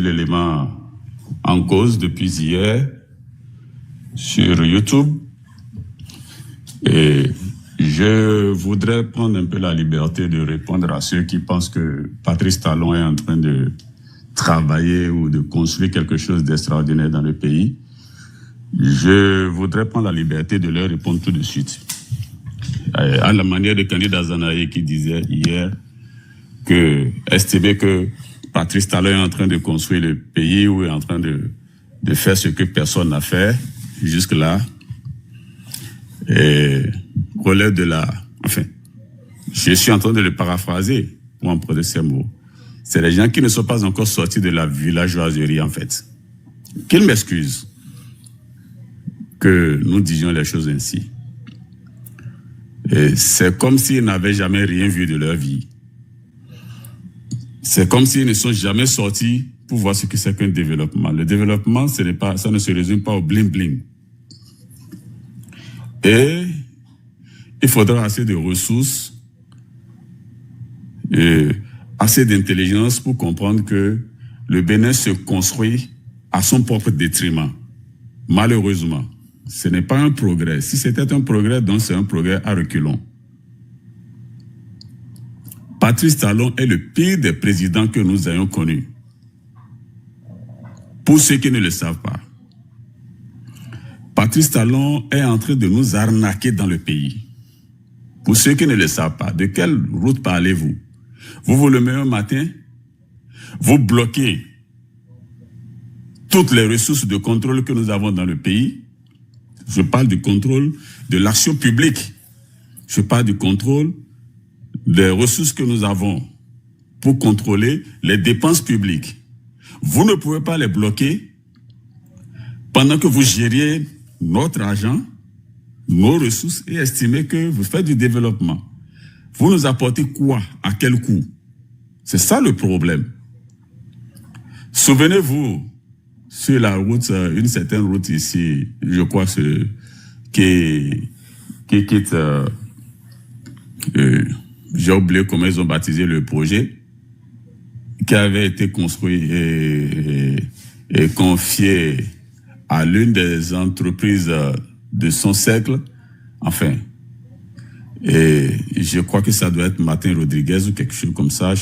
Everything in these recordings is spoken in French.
l'élément en cause depuis hier sur YouTube et je voudrais prendre un peu la liberté de répondre à ceux qui pensent que Patrice Talon est en train de travailler ou de construire quelque chose d'extraordinaire dans le pays. Je voudrais prendre la liberté de leur répondre tout de suite. À la manière de Candy Dazanaï qui disait hier que estimer que Patrice Talon est en train de construire le pays ou est en train de faire ce que personne n'a fait jusque-là et relève de la... Enfin, je suis en train de le paraphraser pour emprunter ces mots. C'est les gens qui ne sont pas encore sortis de la villageoiserie, en fait. Qu'ils m'excusent que nous disions les choses ainsi. C'est comme s'ils n'avaient jamais rien vu de leur vie. C'est comme s'ils ne sont jamais sortis pour voir ce que c'est qu'un développement. Le développement, ça ne se résume pas au bling-bling. Et il faudra assez de ressources et assez d'intelligence pour comprendre que le Bénin se construit à son propre détriment. Malheureusement, ce n'est pas un progrès. Si c'était un progrès, donc c'est un progrès à reculons. Patrice Talon est le pire des présidents que nous ayons connus. Pour ceux qui ne le savent pas, Patrice Talon est en train de nous arnaquer dans le pays. Pour ceux qui ne le savent pas, de quelle route parlez-vous? Vous vous levez un matin, vous bloquez toutes les ressources de contrôle que nous avons dans le pays. Je parle du contrôle de l'action publique. Je parle du contrôle des ressources que nous avons pour contrôler les dépenses publiques. Vous ne pouvez pas les bloquer pendant que vous gériez notre argent, nos ressources et estimer que vous faites du développement. Vous nous apportez quoi? À quel coût? C'est ça le problème. Souvenez-vous, sur la route, une certaine route ici, je crois qui quitte... j'ai oublié comment ils ont baptisé le projet, qui avait été construit et confié à l'une des entreprises de son siècle. Enfin, et je crois que ça doit être Martin Rodriguez ou quelque chose comme ça.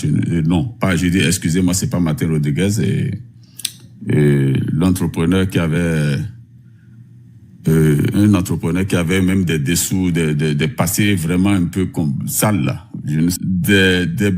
Non, pas, je dis, excusez-moi, c'est pas Martin Rodriguez et l'entrepreneur qui avait... un entrepreneur qui avait même des dessous, des passés vraiment un peu comme sales, là. Des